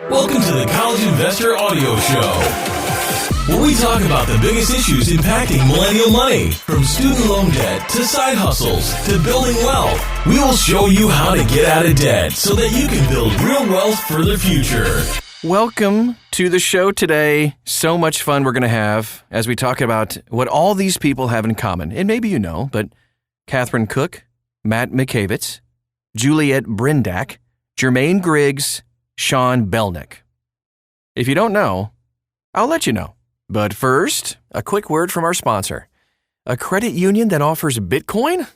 Welcome to the College Investor Audio Show, where we talk about the biggest issues impacting millennial money, from student loan debt to side hustles to building wealth. We will show you how to get out of debt so that you can build real wealth for the future. Welcome to the show today. So much fun we're going to have as we talk about what all these people have in common. And maybe you know, but Catherine Cook, Matt Mikiewicz, Juliet Brindak, Jermaine Griggs, Sean Belnick. If you don't know, I'll let you know. But first, a quick word from our sponsor. A credit union that offers Bitcoin?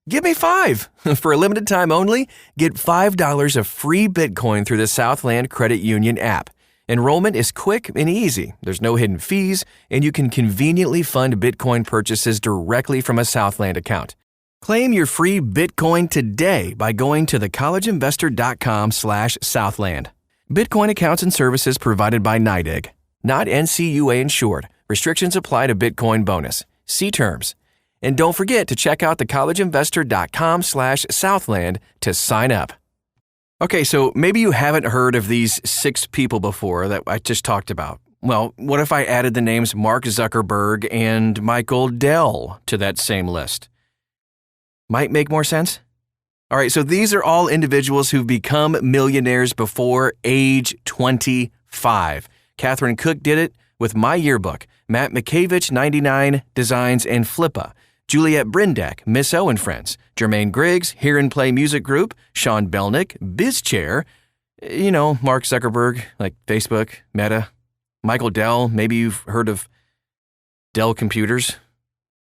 Give me 5. For a limited time only, get $5 of free Bitcoin through the Southland Credit Union app. Enrollment is quick and easy. There's no hidden fees, and you can conveniently fund Bitcoin purchases directly from a Southland account. Claim your free Bitcoin today by going to thecollegeinvestor.com/Southland. Bitcoin accounts and services provided by NYDIG. Not NCUA insured. Restrictions apply to Bitcoin bonus. See terms. And don't forget to check out thecollegeinvestor.com/Southland to sign up. Okay, so maybe you haven't heard of these 6 people before that I just talked about. Well, what if I added the names Mark Zuckerberg and Michael Dell to that same list? Might make more sense? All right, so these are all individuals who've become millionaires before age 25. Catherine Cook did it with My Yearbook, Matt Mikiewicz, 99 Designs and Flippa, Juliet Brindak, Miss O and Friends, Jermaine Griggs, Hear and Play Music Group, Sean Belnick, BizChair, Mark Zuckerberg, like Facebook, Meta, Michael Dell, maybe you've heard of Dell Computers.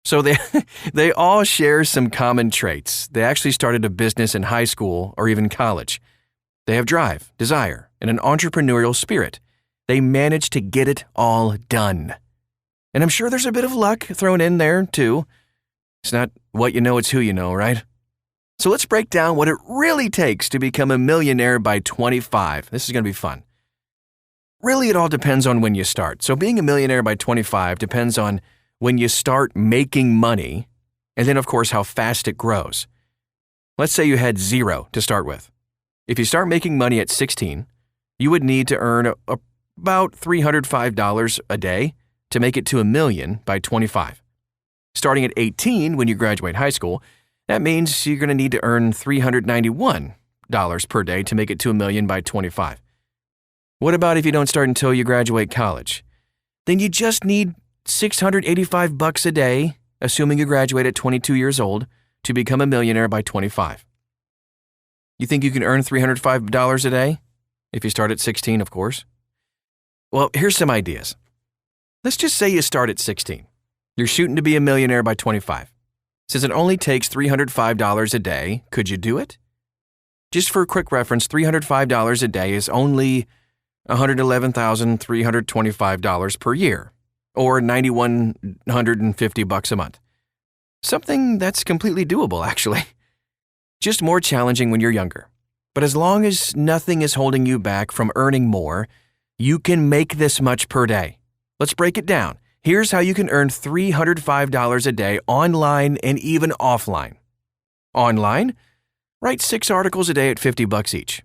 So they all share some common traits. They actually started a business in high school or even college. They have drive, desire, and an entrepreneurial spirit. They managed to get it all done. And I'm sure there's a bit of luck thrown in there, too. It's not what you know, it's who you know, right? So let's break down what it really takes to become a millionaire by 25. This is going to be fun. Really, it all depends on when you start. So being a millionaire by 25 depends on when you start making money, and then, of course, how fast it grows. Let's say you had 0 to start with. If you start making money at 16, you would need to earn about $305 a day to make it to $1 million by 25. Starting at 18 when you graduate high school, that means you're going to need to earn $391 per day to make it to $1 million by 25. What about if you don't start until you graduate college? Then you just need $685 a day, assuming you graduate at 22 years old, to become a millionaire by 25. You think you can earn $305 a day? If you start at 16, of course. Well, here's some ideas. Let's just say you start at 16. You're shooting to be a millionaire by 25. Since it only takes $305 a day, could you do it? Just for a quick reference, $305 a day is only $111,325 per year, or $9,150 a month. Something that's completely doable, actually. Just more challenging when you're younger. But as long as nothing is holding you back from earning more, you can make this much per day. Let's break it down. Here's how you can earn $305 a day online and even offline. Online, write 6 articles a day at $50 each.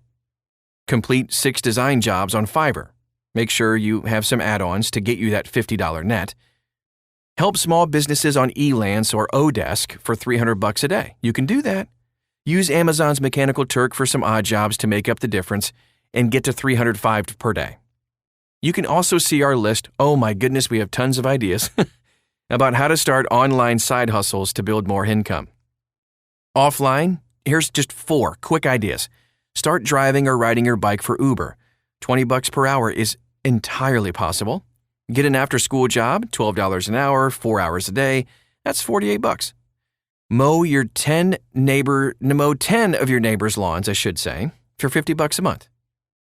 Complete 6 design jobs on Fiverr. Make sure you have some add-ons to get you that $50 net. Help small businesses on Elance or Odesk for $300 a day. You can do that. Use Amazon's Mechanical Turk for some odd jobs to make up the difference and get to $305 per day. You can also see our list. Oh my goodness, we have tons of ideas about how to start online side hustles to build more income. Offline, here's just 4 quick ideas. Start driving or riding your bike for Uber. $20 per hour is entirely possible. Get an after-school job, $12 an hour, 4 hours a day. That's $48. Mow 10 of your neighbors' lawns, I should say, for $50 a month.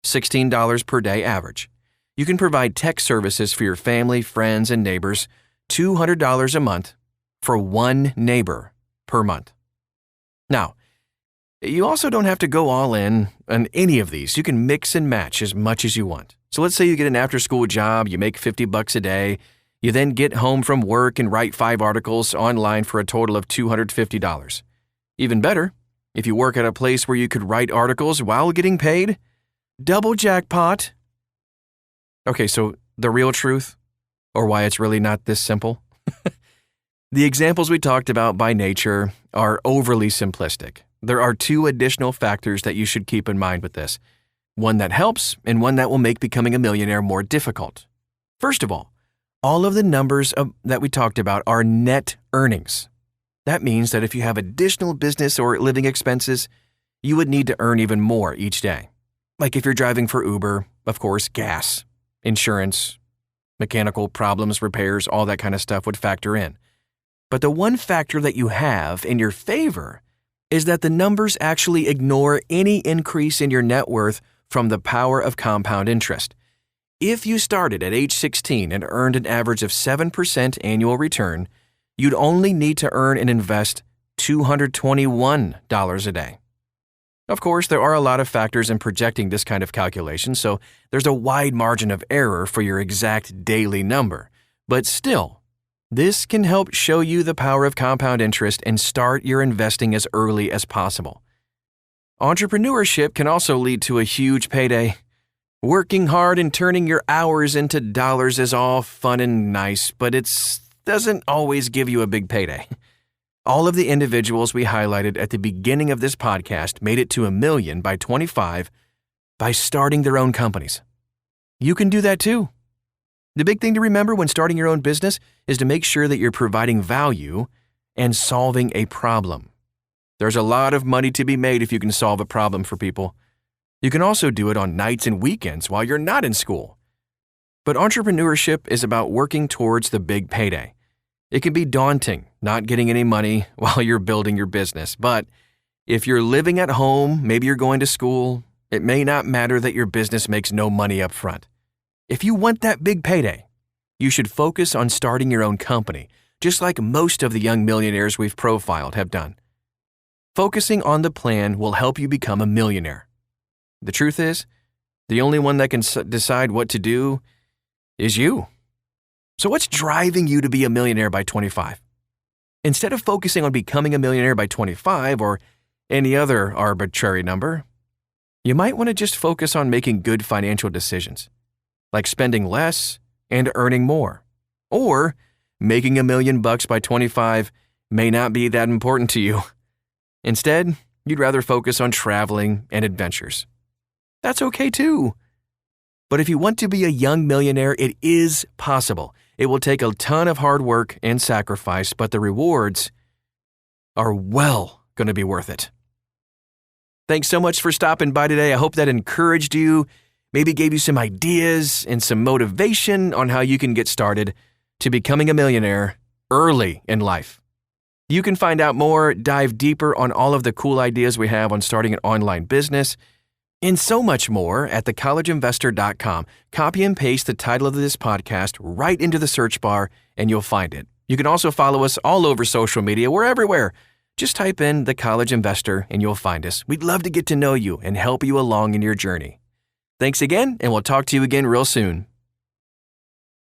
$16 per day average. You can provide tech services for your family, friends, and neighbors, $200 a month for 1 neighbor per month. Now, you also don't have to go all in on any of these. You can mix and match as much as you want. So let's say you get an after-school job, you make $50 a day, you then get home from work and write 5 articles online for a total of $250. Even better, if you work at a place where you could write articles while getting paid, double jackpot. Okay, so the real truth, or why it's really not this simple? The examples we talked about by nature are overly simplistic. There are two additional factors that you should keep in mind with this. One that helps and one that will make becoming a millionaire more difficult. First of all of the numbers that we talked about are net earnings. That means that if you have additional business or living expenses, you would need to earn even more each day. Like if you're driving for Uber, of course, gas, insurance, mechanical problems, repairs, all that kind of stuff would factor in. But the one factor that you have in your favor is that the numbers actually ignore any increase in your net worth from the power of compound interest. If you started at age 16 and earned an average of 7% annual return, you'd only need to earn and invest $221 a day. Of course, there are a lot of factors in projecting this kind of calculation, so there's a wide margin of error for your exact daily number. But still, this can help show you the power of compound interest and start your investing as early as possible. Entrepreneurship can also lead to a huge payday. Working hard and turning your hours into dollars is all fun and nice, but it doesn't always give you a big payday. All of the individuals we highlighted at the beginning of this podcast made it to $1 million by 25 by starting their own companies. You can do that too. The big thing to remember when starting your own business is to make sure that you're providing value and solving a problem. There's a lot of money to be made if you can solve a problem for people. You can also do it on nights and weekends while you're not in school. But entrepreneurship is about working towards the big payday. It can be daunting not getting any money while you're building your business, but if you're living at home, maybe you're going to school, it may not matter that your business makes no money up front. If you want that big payday, you should focus on starting your own company, just like most of the young millionaires we've profiled have done. Focusing on the plan will help you become a millionaire. The truth is, the only one that can decide what to do is you. So what's driving you to be a millionaire by 25? Instead of focusing on becoming a millionaire by 25 or any other arbitrary number, you might want to just focus on making good financial decisions, like spending less and earning more. Or making $1 million by 25 may not be that important to you. Instead, you'd rather focus on traveling and adventures. That's okay too. But if you want to be a young millionaire, it is possible. It will take a ton of hard work and sacrifice, but the rewards are well going to be worth it. Thanks so much for stopping by today. I hope that encouraged you, maybe gave you some ideas and some motivation on how you can get started to becoming a millionaire early in life. You can find out more, dive deeper on all of the cool ideas we have on starting an online business, and so much more at thecollegeinvestor.com. Copy and paste the title of this podcast right into the search bar and you'll find it. You can also follow us all over social media. We're everywhere. Just type in The College Investor and you'll find us. We'd love to get to know you and help you along in your journey. Thanks again, and we'll talk to you again real soon.